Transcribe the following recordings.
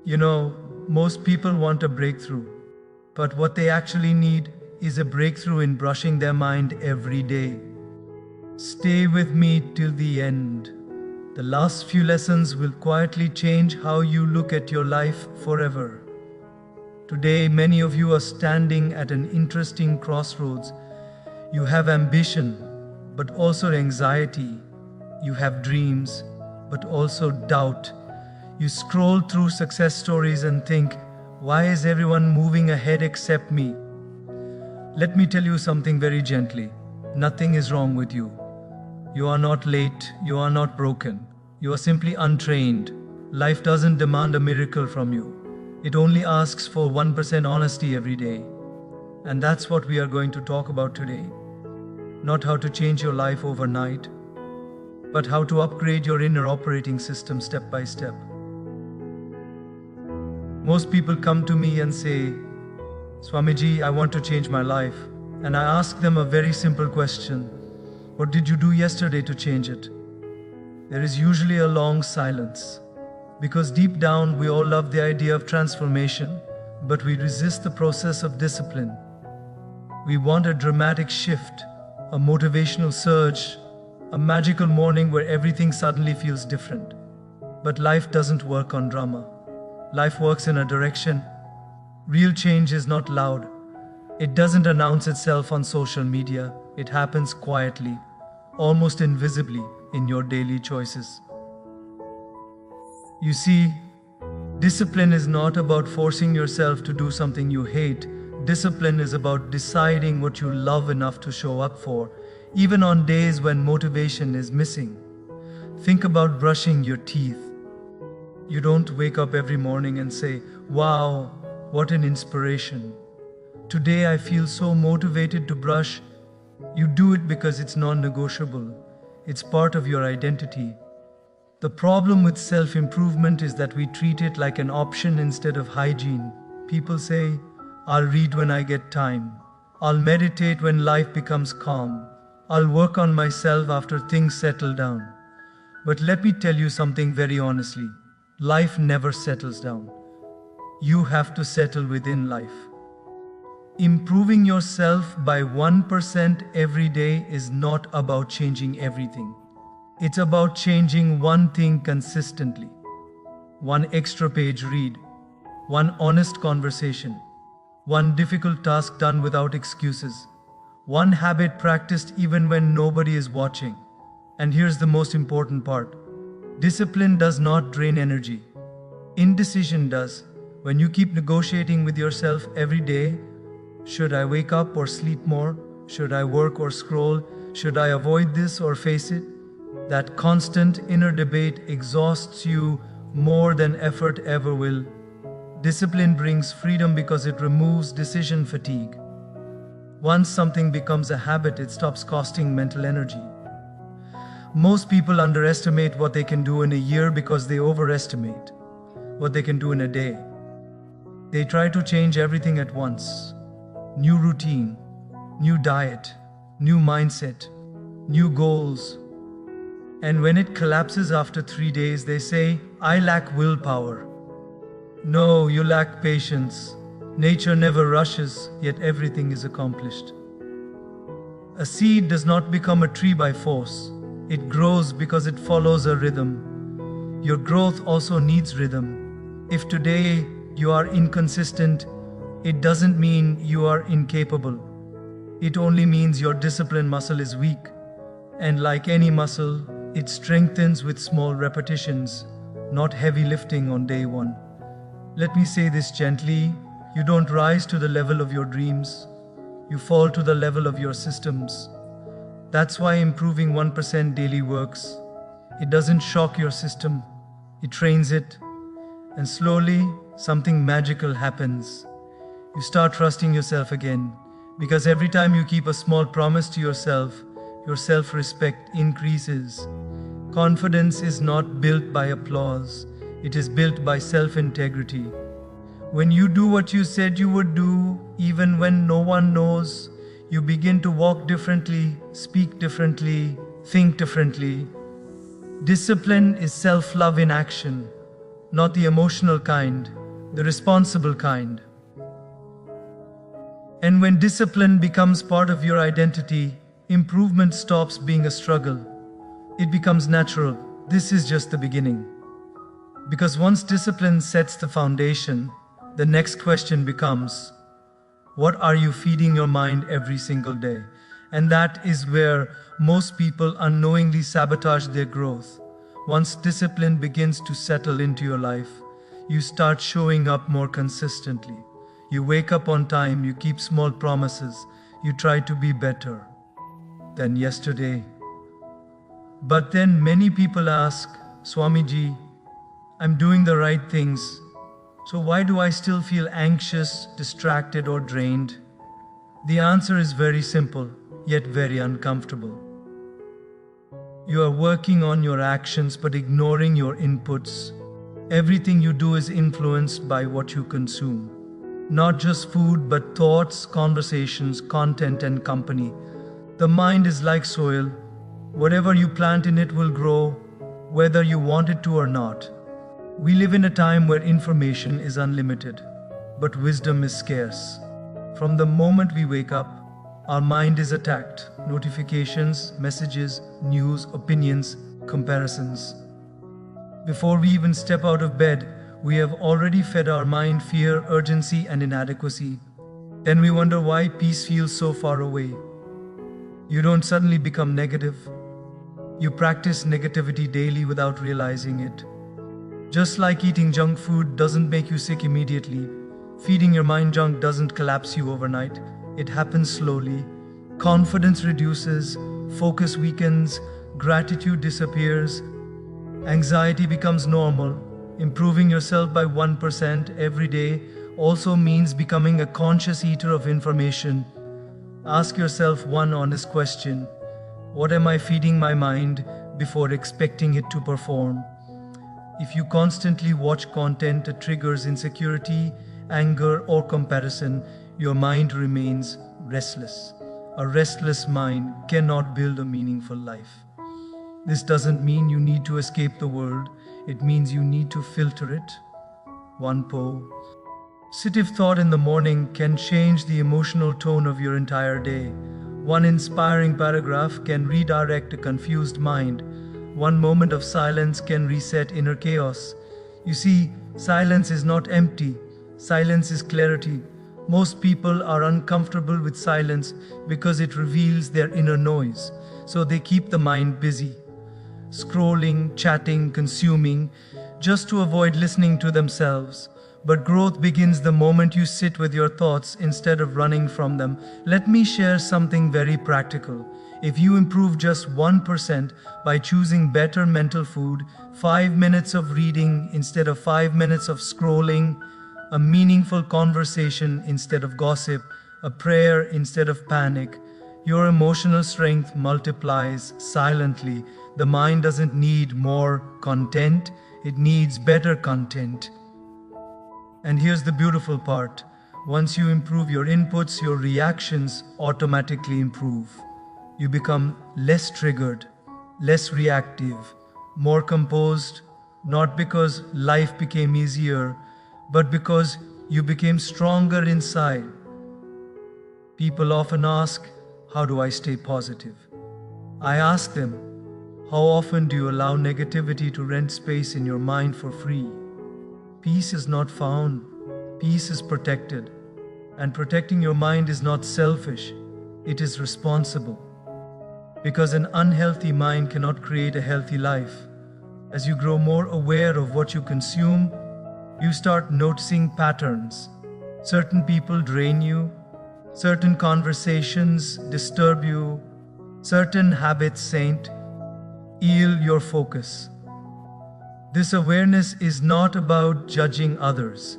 You know, most people want a breakthrough, but what they actually need is a breakthrough in brushing their mind every day. Stay with me till the end. The last few lessons will quietly change how you look at your life forever. Today, many of you are standing at an interesting crossroads. You have ambition, but also anxiety. You have dreams, but also doubt. You scroll through success stories and think, why is everyone moving ahead except me? Let me tell you something very gently. Nothing is wrong with you. You are not late, you are not broken. You are simply untrained. Life doesn't demand a miracle from you. It only asks for 1% honesty every day. And that's what we are going to talk about today. Not how to change your life overnight, but how to upgrade your inner operating system step by step. Most people come to me and say, Swamiji, I want to change my life. And I ask them a very simple question. What did you do yesterday to change it? There is usually a long silence. Because deep down, we all love the idea of transformation, but we resist the process of discipline. We want a dramatic shift, a motivational surge, a magical morning where everything suddenly feels different. But life doesn't work on drama. Life works in a direction. Real change is not loud. It doesn't announce itself on social media. It happens quietly, almost invisibly in your daily choices. You see, discipline is not about forcing yourself to do something you hate. Discipline is about deciding what you love enough to show up for, even on days when motivation is missing. Think about brushing your teeth. You don't wake up every morning and say, wow, what an inspiration. Today I feel so motivated to brush. You do it because it's non-negotiable. It's part of your identity. The problem with self-improvement is that we treat it like an option instead of hygiene. People say, I'll read when I get time. I'll meditate when life becomes calm. I'll work on myself after things settle down. But let me tell you something very honestly. Life never settles down. You have to settle within life. Improving yourself by 1% every day is not about changing everything. It's about changing one thing consistently. One extra page read, one honest conversation, one difficult task done without excuses, one habit practiced even when nobody is watching. And here's the most important part. Discipline does not drain energy. Indecision does. When you keep negotiating with yourself every day, should I wake up or sleep more? Should I work or scroll? Should I avoid this or face it? That constant inner debate exhausts you more than effort ever will. Discipline brings freedom because it removes decision fatigue. Once something becomes a habit, it stops costing mental energy. Most people underestimate what they can do in a year because they overestimate what they can do in a day. They try to change everything at once. New routine, new diet, new mindset, new goals. And when it collapses after 3 days, they say, I lack willpower. No, you lack patience. Nature never rushes, yet everything is accomplished. A seed does not become a tree by force. It grows because it follows a rhythm. Your growth also needs rhythm. If today you are inconsistent, it doesn't mean you are incapable. It only means your discipline muscle is weak. And like any muscle, it strengthens with small repetitions, not heavy lifting on day one. Let me say this gently. You don't rise to the level of your dreams. You fall to the level of your systems. That's why improving 1% daily works. It doesn't shock your system. It trains it. And slowly, something magical happens. You start trusting yourself again. Because every time you keep a small promise to yourself, your self-respect increases. Confidence is not built by applause. It is built by self-integrity. When you do what you said you would do, even when no one knows, you begin to walk differently, speak differently, think differently. Discipline is self-love in action. not the emotional kind, the responsible kind. And when discipline becomes part of your identity, improvement stops being a struggle. It becomes natural. This is just the beginning. Because once discipline sets the foundation, the next question becomes, what are you feeding your mind every single day? And that is where most people unknowingly sabotage their growth. Once discipline begins to settle into your life, you start showing up more consistently. You wake up on time, you keep small promises, you try to be better than yesterday. But then many people ask, Swamiji, I'm doing the right things, so why do I still feel anxious, distracted, or drained? The answer is very simple, yet very uncomfortable. You are working on your actions but ignoring your inputs. Everything you do is influenced by what you consume. Not just food, but thoughts, conversations, content, and company. The mind is like soil. Whatever you plant in it will grow, whether you want it to or not. We live in a time where information is unlimited, but wisdom is scarce. From the moment we wake up, our mind is attacked. Notifications, messages, news, opinions, comparisons. Before we even step out of bed, we have already fed our mind fear, urgency, and inadequacy. Then we wonder why peace feels so far away. You don't suddenly become negative. You practice negativity daily without realizing it. Just like eating junk food doesn't make you sick immediately, feeding your mind junk doesn't collapse you overnight. It happens slowly. Confidence reduces, focus weakens, gratitude disappears, anxiety becomes normal. Improving yourself by 1% every day also means becoming a conscious eater of information. Ask yourself one honest question. What am I feeding my mind before expecting it to perform? If you constantly watch content that triggers insecurity, anger, or comparison, your mind remains restless. A restless mind cannot build a meaningful life. This doesn't mean you need to escape the world. It means you need to filter it. One positive thought in the morning can change the emotional tone of your entire day. One inspiring paragraph can redirect a confused mind. One moment of silence can reset inner chaos. You see, silence is not empty. Silence is clarity. Most people are uncomfortable with silence because it reveals their inner noise. So they keep the mind busy, scrolling, chatting, consuming, just to avoid listening to themselves. But growth begins the moment you sit with your thoughts instead of running from them. Let me share something very practical. If you improve just 1% by choosing better mental food, 5 minutes of reading instead of 5 minutes of scrolling, a meaningful conversation instead of gossip, a prayer instead of panic, your emotional strength multiplies silently. The mind doesn't need more content, it needs better content. And here's the beautiful part. Once you improve your inputs, your reactions automatically improve. You become less triggered, less reactive, more composed, not because life became easier, but because you became stronger inside. People often ask, how do I stay positive? I ask them, how often do you allow negativity to rent space in your mind for free? Peace is not found, peace is protected. And protecting your mind is not selfish, it is responsible. Because an unhealthy mind cannot create a healthy life. As you grow more aware of what you consume, you start noticing patterns. Certain people drain you, certain conversations disturb you, certain habits saint yield your focus. This awareness is not about judging others.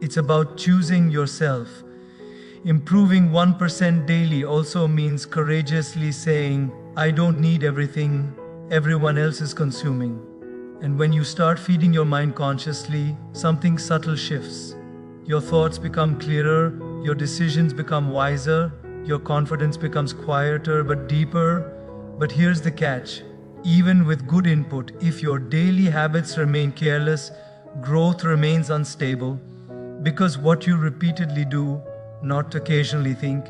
It's about choosing yourself. Improving 1% daily also means courageously saying, I don't need everything everyone else is consuming. And when you start feeding your mind consciously, something subtle shifts. Your thoughts become clearer, your decisions become wiser, your confidence becomes quieter but deeper. But here's the catch. Even with good input, if your daily habits remain careless, growth remains unstable because what you repeatedly do, not occasionally think,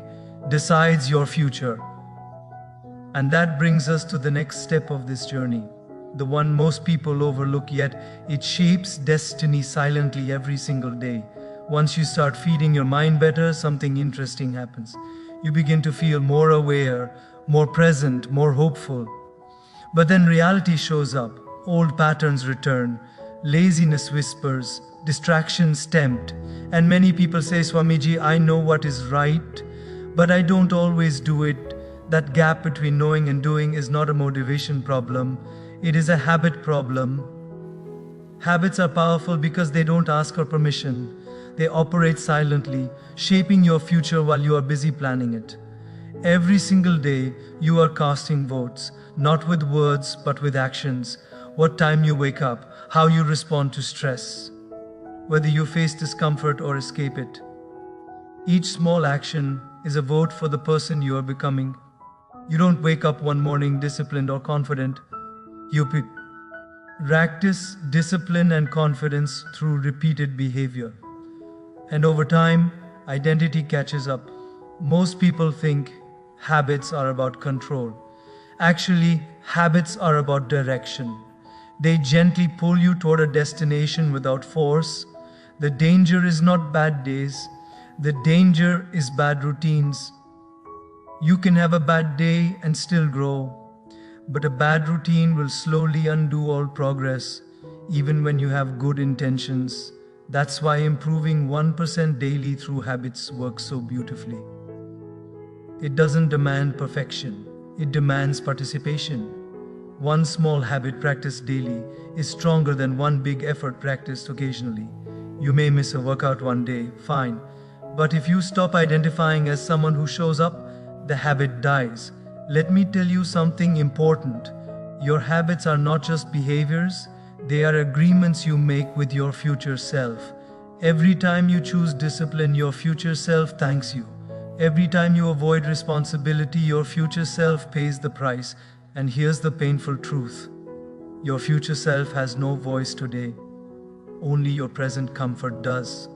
decides your future. And that brings us to the next step of this journey, the one most people overlook, yet it shapes destiny silently every single day. Once you start feeding your mind better, something interesting happens. You begin to feel more aware, more present, more hopeful. But then reality shows up, old patterns return, laziness whispers, distractions tempt, and many people say, Swamiji, I know what is right, but I don't always do it. That gap between knowing and doing is not a motivation problem, it is a habit problem. Habits are powerful because they don't ask for permission. They operate silently, shaping your future while you are busy planning it. Every single day, you are casting votes, not with words, but with actions. What time you wake up, how you respond to stress, whether you face discomfort or escape it. Each small action is a vote for the person you are becoming. You don't wake up one morning disciplined or confident. You practice discipline and confidence through repeated behavior. And over time, identity catches up. Most people think habits are about control. Actually, habits are about direction. They gently pull you toward a destination without force. The danger is not bad days. The danger is bad routines. You can have a bad day and still grow, but a bad routine will slowly undo all progress, even when you have good intentions. That's why improving 1% daily through habits works so beautifully. It doesn't demand perfection, it demands participation. One small habit practiced daily is stronger than one big effort practiced occasionally. You may miss a workout one day, fine, but if you stop identifying as someone who shows up, the habit dies. Let me tell you something important. Your habits are not just behaviors, they are agreements you make with your future self. Every time you choose discipline, your future self thanks you. Every time you avoid responsibility, your future self pays the price. And here's the painful truth. Your future self has no voice today. Only your present comfort does.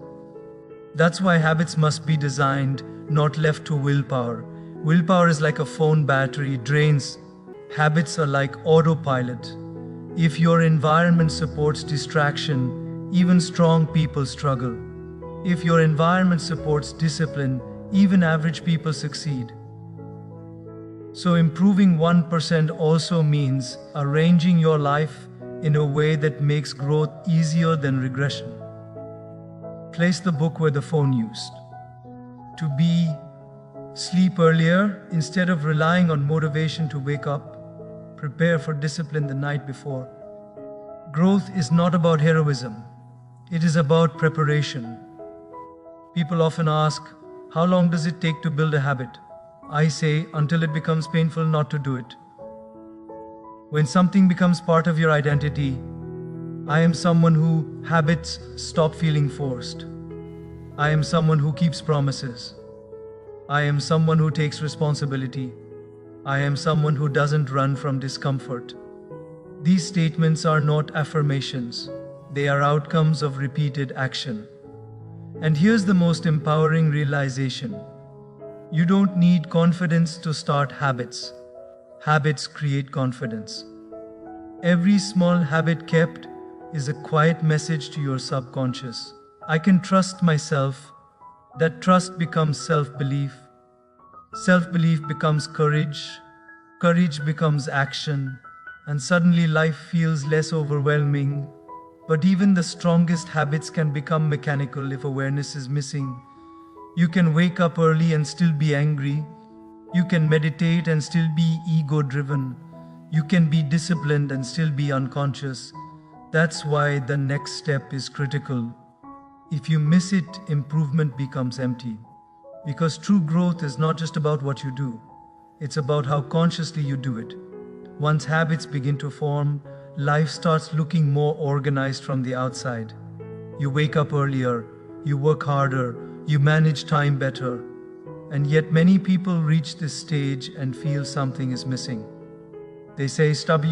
That's why habits must be designed, not left to willpower. Willpower is like a phone battery, it drains. Habits are like autopilot. If your environment supports distraction, even strong people struggle. If your environment supports discipline, even average people succeed. So improving 1% also means arranging your life in a way that makes growth easier than regression. Place the book where the phone used to be. Sleep earlier instead of relying on motivation to wake up. Prepare for discipline the night before. Growth is not about heroism. It is about preparation. People often ask, how long does it take to build a habit? I say, until it becomes painful not to do it. When something becomes part of your identity, I am someone who habits stop feeling forced. I am someone who keeps promises. I am someone who takes responsibility. I am someone who doesn't run from discomfort. These statements are not affirmations. They are outcomes of repeated action. And here's the most empowering realization. You don't need confidence to start habits. Habits create confidence. Every small habit kept is a quiet message to your subconscious. I can trust myself. That trust becomes self-belief. Self-belief becomes courage. Courage becomes action. And suddenly life feels less overwhelming. But even the strongest habits can become mechanical if awareness is missing. You can wake up early and still be angry. You can meditate and still be ego-driven. You can be disciplined and still be unconscious. That's why the next step is critical. If you miss it, improvement becomes empty. Because true growth is not just about what you do. It's about how consciously you do it. Once habits begin to form, life starts looking more organized from the outside. You wake up earlier, you work harder, you manage time better. And yet many people reach this stage and feel something is missing. They say, Stubby,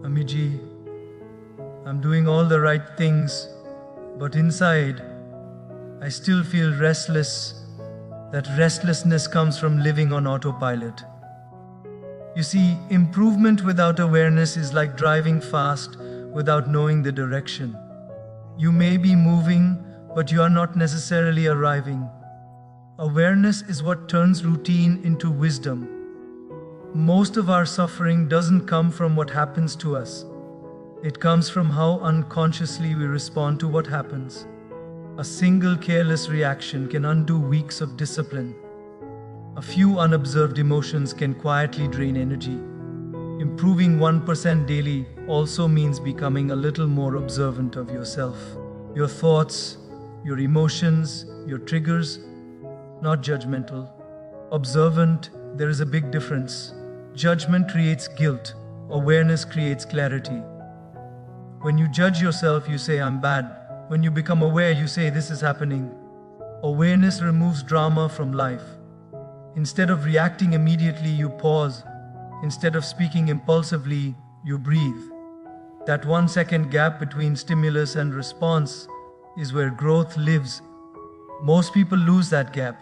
Amiji, I'm doing all the right things, but inside, I still feel restless. That restlessness comes from living on autopilot. You see, improvement without awareness is like driving fast without knowing the direction. You may be moving, but you are not necessarily arriving. Awareness is what turns routine into wisdom. Most of our suffering doesn't come from what happens to us. It comes from how unconsciously we respond to what happens. A single careless reaction can undo weeks of discipline. A few unobserved emotions can quietly drain energy. Improving 1% daily also means becoming a little more observant of yourself. Your thoughts, your emotions, your triggers, not judgmental. Observant, there is a big difference. Judgment creates guilt, awareness creates clarity. When you judge yourself, you say, I'm bad. When you become aware, you say, this is happening. Awareness removes drama from life. Instead of reacting immediately, you pause. Instead of speaking impulsively, you breathe. That 1 second gap between stimulus and response is where growth lives. Most people lose that gap.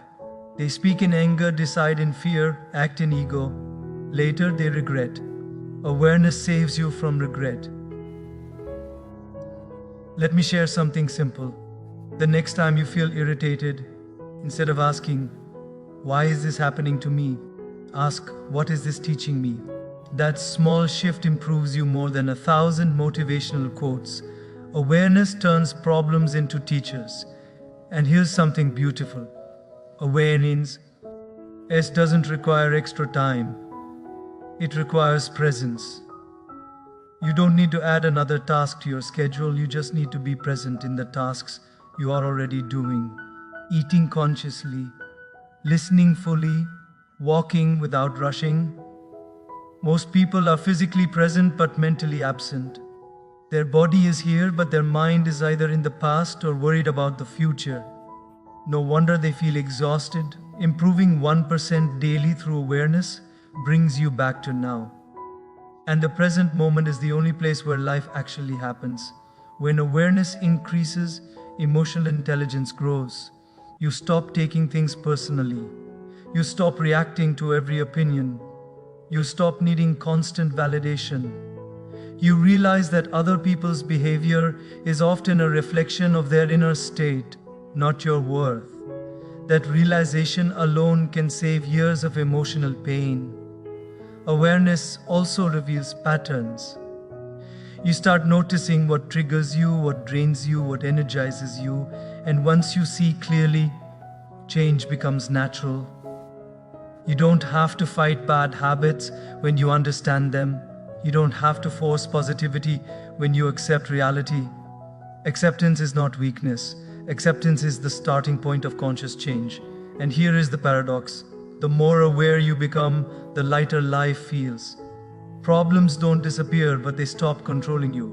They speak in anger, decide in fear, act in ego. Later, they regret. Awareness saves you from regret. Let me share something simple. The next time you feel irritated, instead of asking, why is this happening to me? Ask, what is this teaching me? That small shift improves you more than 1,000 motivational quotes. Awareness turns problems into teachers. And here's something beautiful. Awareness doesn't require extra time. It requires presence. You don't need to add another task to your schedule. You just need to be present in the tasks you are already doing. Eating consciously, listening fully, walking without rushing. Most people are physically present but mentally absent. Their body is here, but their mind is either in the past or worried about the future. No wonder they feel exhausted. Improving 1% daily through awareness brings you back to now. And the present moment is the only place where life actually happens. When awareness increases, emotional intelligence grows. You stop taking things personally. You stop reacting to every opinion. You stop needing constant validation. You realize that other people's behavior is often a reflection of their inner state, not your worth. That realization alone can save years of emotional pain. Awareness also reveals patterns. You start noticing what triggers you, what drains you, what energizes you, and once you see clearly, change becomes natural. You don't have to fight bad habits when you understand them. You don't have to force positivity when you accept reality. Acceptance is not weakness. Acceptance is the starting point of conscious change. And here is the paradox. The more aware you become, the lighter life feels. Problems don't disappear, but they stop controlling you.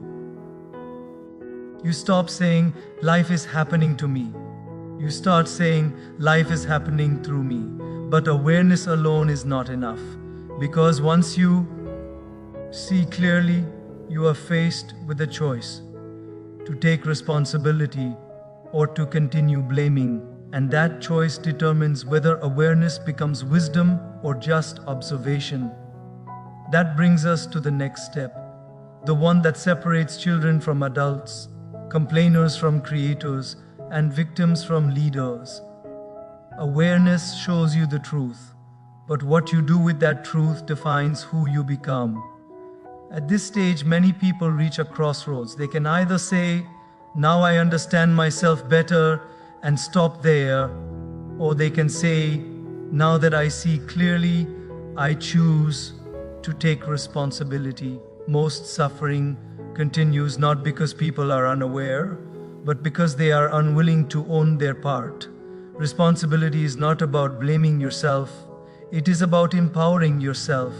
You stop saying, life is happening to me. You start saying, life is happening through me. But awareness alone is not enough. Because once you see clearly, you are faced with a choice to take responsibility or to continue blaming. And that choice determines whether awareness becomes wisdom or just observation. That brings us to the next step, the one that separates children from adults, complainers from creators, and victims from leaders. Awareness shows you the truth, but what you do with that truth defines who you become. At this stage, many people reach a crossroads. They can either say, now I understand myself better, and stop there, or they can say, now that I see clearly, I choose to take responsibility. Most suffering continues not because people are unaware, but because they are unwilling to own their part. Responsibility is not about blaming yourself, it is about empowering yourself.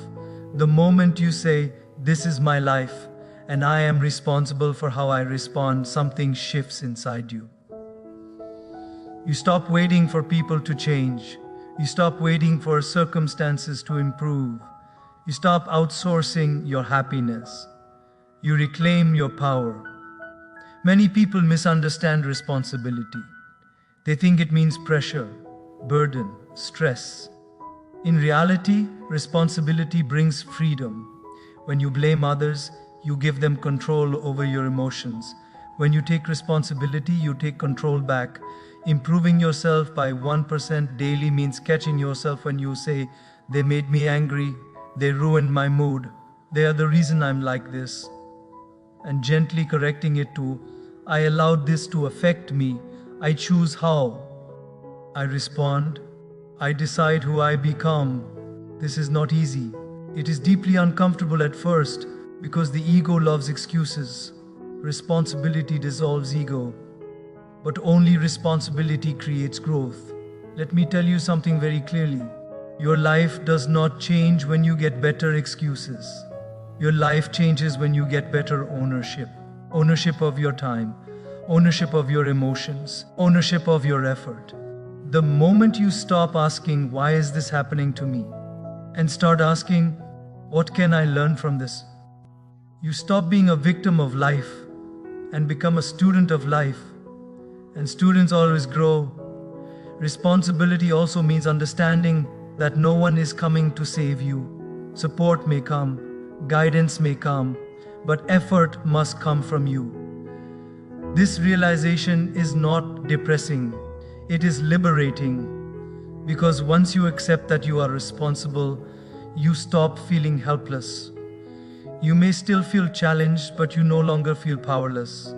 The moment you say, this is my life, and I am responsible for how I respond, something shifts inside you. You stop waiting for people to change. You stop waiting for circumstances to improve. You stop outsourcing your happiness. You reclaim your power. Many people misunderstand responsibility. They think it means pressure, burden, stress. In reality, responsibility brings freedom. When you blame others, you give them control over your emotions. When you take responsibility, you take control back. Improving yourself by 1% daily means catching yourself when you say, "They made me angry, they ruined my mood, they are the reason I'm like this," and gently correcting it to, "I allowed this to affect me, I choose how I respond, I decide who I become." This is not easy. It is deeply uncomfortable at first because the ego loves excuses. Responsibility dissolves ego, but only responsibility creates growth. Let me tell you something very clearly. Your life does not change when you get better excuses. Your life changes when you get better ownership. Ownership of your time, ownership of your emotions, ownership of your effort. The moment you stop asking, "Why is this happening to me?" and start asking, "What can I learn from this?" you stop being a victim of life and become a student of life. And students always grow. Responsibility also means understanding that no one is coming to save you. Support may come, guidance may come, but effort must come from you. This realization is not depressing, it is liberating. Because once you accept that you are responsible, you stop feeling helpless. You may still feel challenged, but you no longer feel powerless.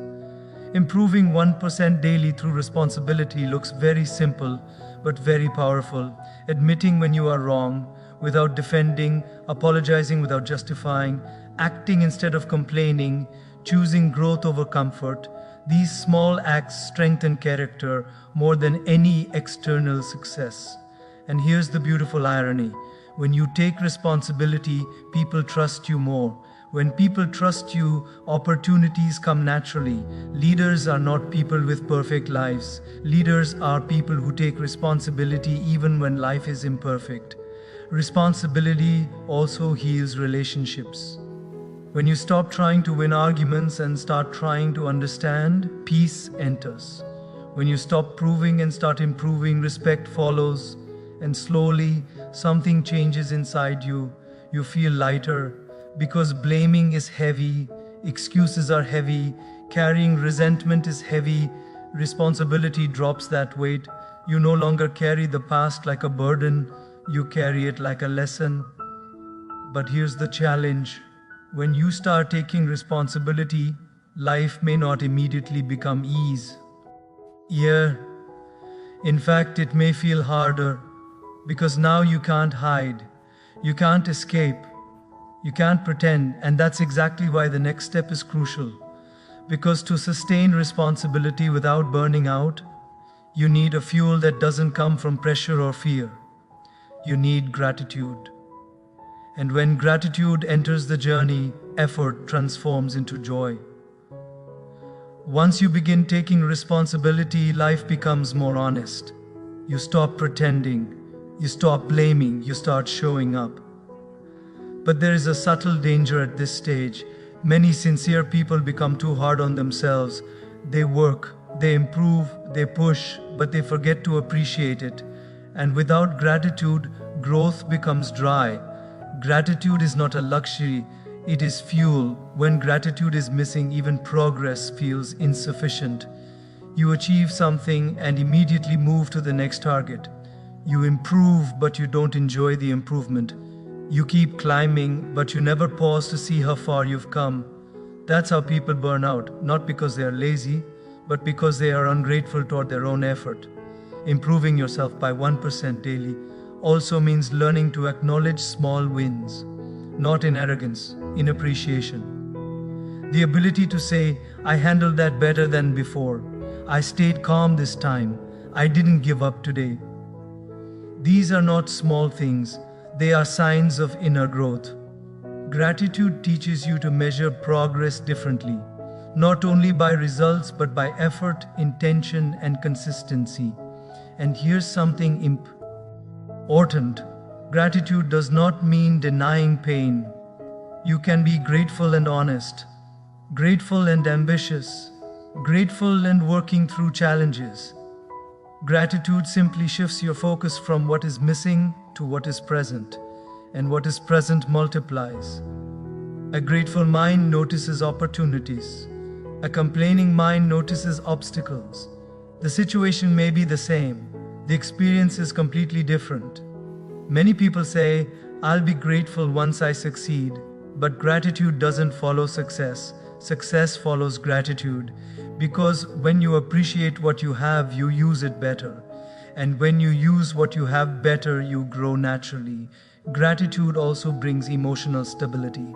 Improving 1% daily through responsibility looks very simple, but very powerful. Admitting when you are wrong, without defending, apologizing without justifying, acting instead of complaining, choosing growth over comfort. These small acts strengthen character more than any external success. And here's the beautiful irony. When you take responsibility, people trust you more. When people trust you, opportunities come naturally. Leaders are not people with perfect lives. Leaders are people who take responsibility even when life is imperfect. Responsibility also heals relationships. When you stop trying to win arguments and start trying to understand, peace enters. When you stop proving and start improving, respect follows. And slowly, something changes inside you. You feel lighter. Because blaming is heavy, excuses are heavy, carrying resentment is heavy, responsibility drops that weight. You no longer carry the past like a burden, you carry it like a lesson. But here's the challenge. When you start taking responsibility, life may not immediately become ease. Yeah, in fact, it may feel harder, because now you can't hide, you can't escape. You can't pretend, and that's exactly why the next step is crucial. Because to sustain responsibility without burning out, you need a fuel that doesn't come from pressure or fear. You need gratitude. And when gratitude enters the journey, effort transforms into joy. Once you begin taking responsibility, life becomes more honest. You stop pretending, you stop blaming, you start showing up. But there is a subtle danger at this stage. Many sincere people become too hard on themselves. They work, they improve, they push, but they forget to appreciate it. And without gratitude, growth becomes dry. Gratitude is not a luxury, it is fuel. When gratitude is missing, even progress feels insufficient. You achieve something and immediately move to the next target. You improve, but you don't enjoy the improvement. You keep climbing, but you never pause to see how far you've come. That's how people burn out, not because they are lazy, but because they are ungrateful toward their own effort. Improving yourself by 1% daily also means learning to acknowledge small wins, not in arrogance, in appreciation. The ability to say, "I handled that better than before. I stayed calm this time. I didn't give up today." These are not small things. They are signs of inner growth. Gratitude teaches you to measure progress differently, not only by results but by effort, intention, and consistency. And here's something important. Gratitude does not mean denying pain. You can be grateful and honest, grateful and ambitious, grateful and working through challenges. Gratitude simply shifts your focus from what is missing to what is present, and what is present multiplies. A grateful mind notices opportunities. A complaining mind notices obstacles. The situation may be the same, the experience is completely different. Many people say, "I'll be grateful once I succeed," but gratitude doesn't follow success. Success follows gratitude, because when you appreciate what you have, you use it better. And when you use what you have better, you grow naturally. Gratitude also brings emotional stability.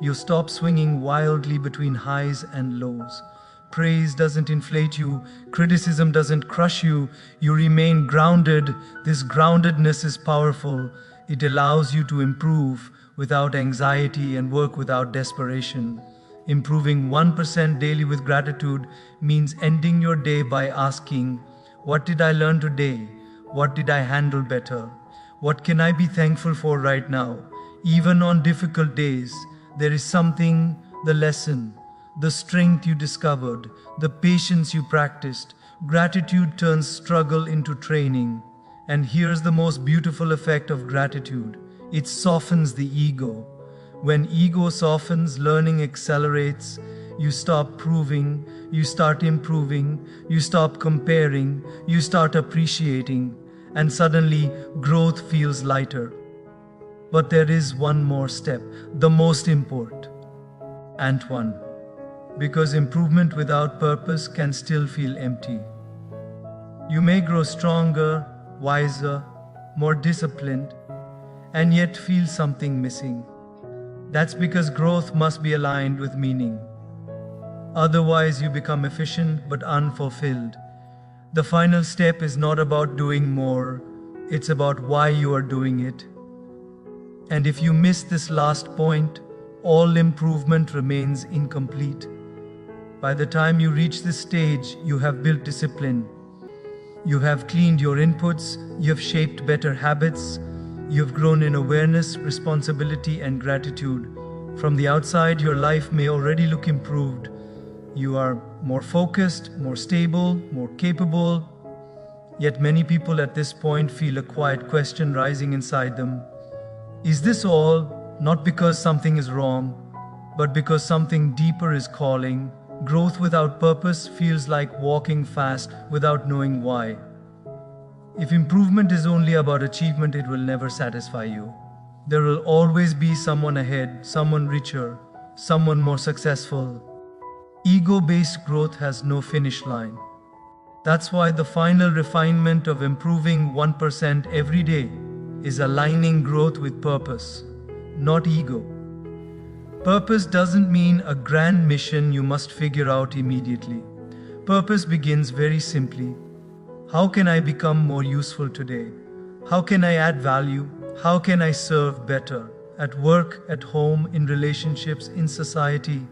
You stop swinging wildly between highs and lows. Praise doesn't inflate you, criticism doesn't crush you, you remain grounded. This groundedness is powerful. It allows you to improve without anxiety and work without desperation. Improving 1% daily with gratitude means ending your day by asking, "What did I learn today? What did I handle better? What can I be thankful for right now?" Even on difficult days, there is something, the lesson, the strength you discovered, the patience you practiced. Gratitude turns struggle into training. And here's the most beautiful effect of gratitude: it softens the ego. When ego softens, learning accelerates. You stop proving, you start improving, you stop comparing, you start appreciating, and suddenly growth feels lighter. But there is one more step, the most important one, because improvement without purpose can still feel empty. You may grow stronger, wiser, more disciplined, and yet feel something missing. That's because growth must be aligned with meaning. Otherwise, you become efficient but unfulfilled. The final step is not about doing more, it's about why you are doing it. And if you miss this last point, all improvement remains incomplete. By the time you reach this stage, you have built discipline. You have cleaned your inputs, you have shaped better habits, you have grown in awareness, responsibility, and gratitude. From the outside, your life may already look improved. You are more focused, more stable, more capable. Yet many people at this point feel a quiet question rising inside them. Is this all? Not because something is wrong, but because something deeper is calling. Growth without purpose feels like walking fast without knowing why. If improvement is only about achievement, it will never satisfy you. There will always be someone ahead, someone richer, someone more successful. Ego-based growth has no finish line. That's why the final refinement of improving 1% every day is aligning growth with purpose, not ego. Purpose doesn't mean a grand mission you must figure out immediately. Purpose begins very simply. How can I become more useful today? How can I add value? How can I serve better? At work, at home, in relationships, in society.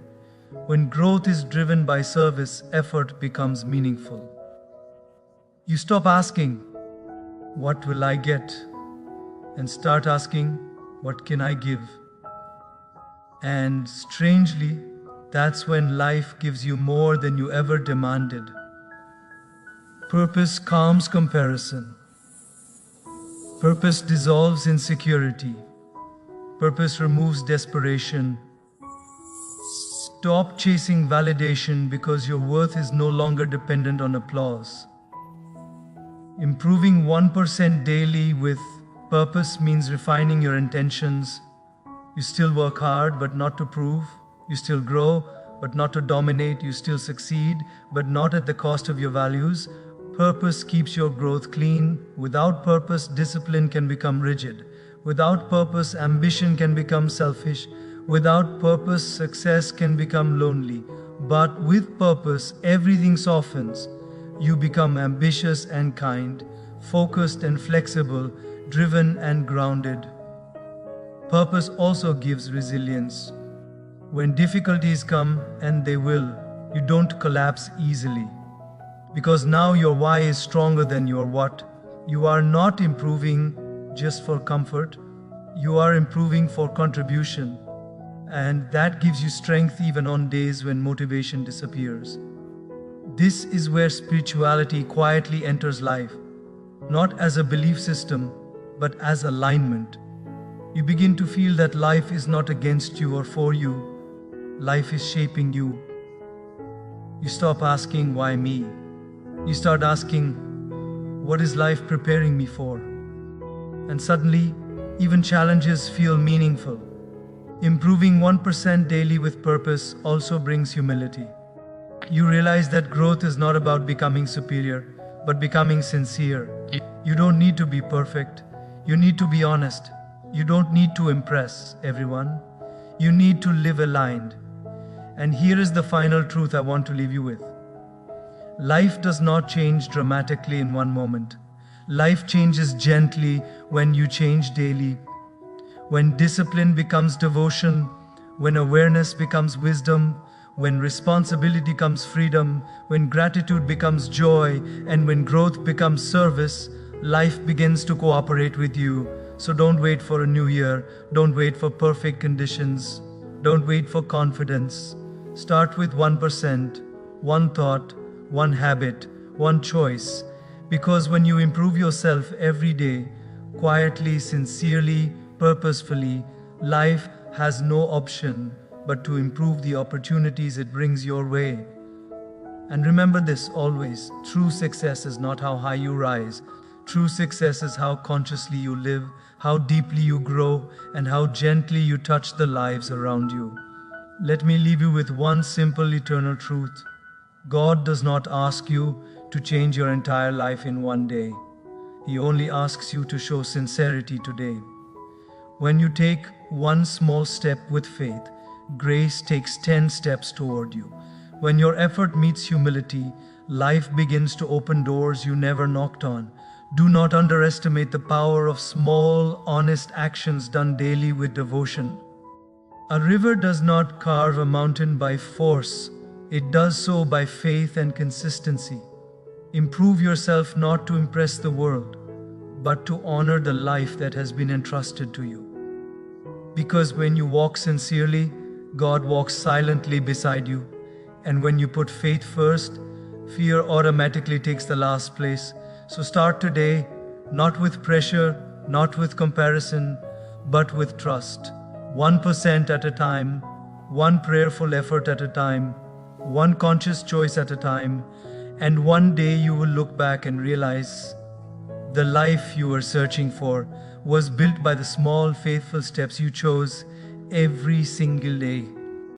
When growth is driven by service, effort becomes meaningful. You stop asking, "What will I get?" and start asking, "What can I give?" And strangely, that's when life gives you more than you ever demanded. Purpose calms comparison. Purpose dissolves insecurity. Purpose removes desperation. Stop chasing validation because your worth is no longer dependent on applause. Improving 1% daily with purpose means refining your intentions. You still work hard, but not to prove. You still grow, but not to dominate. You still succeed, but not at the cost of your values. Purpose keeps your growth clean. Without purpose, discipline can become rigid. Without purpose, ambition can become selfish. Without purpose, success can become lonely. But with purpose, everything softens. You become ambitious and kind, focused and flexible, driven and grounded. Purpose also gives resilience. When difficulties come, and they will, you don't collapse easily. Because now your why is stronger than your what. You are not improving just for comfort. You are improving for contribution. And that gives you strength even on days when motivation disappears. This is where spirituality quietly enters life, not as a belief system, but as alignment. You begin to feel that life is not against you or for you, life is shaping you. You stop asking, why me? You start asking, what is life preparing me for? And suddenly, even challenges feel meaningful. Improving 1% daily with purpose also brings humility. You realize that growth is not about becoming superior, but becoming sincere. You don't need to be perfect. You need to be honest. You don't need to impress everyone. You need to live aligned. And here is the final truth I want to leave you with. Life does not change dramatically in one moment. Life changes gently when you change daily. When discipline becomes devotion, when awareness becomes wisdom, when responsibility becomes freedom, when gratitude becomes joy, and when growth becomes service, life begins to cooperate with you. So don't wait for a new year. Don't wait for perfect conditions. Don't wait for confidence. Start with 1%, one thought, one habit, one choice. Because when you improve yourself every day, quietly, sincerely, purposefully, life has no option but to improve the opportunities it brings your way. And remember this always, true success is not how high you rise. True success is how consciously you live, how deeply you grow, and how gently you touch the lives around you. Let me leave you with one simple eternal truth. God does not ask you to change your entire life in one day. He only asks you to show sincerity today. When you take one small step with faith, grace takes 10 steps toward you. When your effort meets humility, life begins to open doors you never knocked on. Do not underestimate the power of small, honest actions done daily with devotion. A river does not carve a mountain by force. It does so by faith and consistency. Improve yourself not to impress the world, but to honor the life that has been entrusted to you. Because when you walk sincerely, God walks silently beside you. And when you put faith first, fear automatically takes the last place. So start today, not with pressure, not with comparison, but with trust. 1% at a time, one prayerful effort at a time, one conscious choice at a time, and one day you will look back and realize the life you were searching for was built by the small, faithful steps you chose every single day.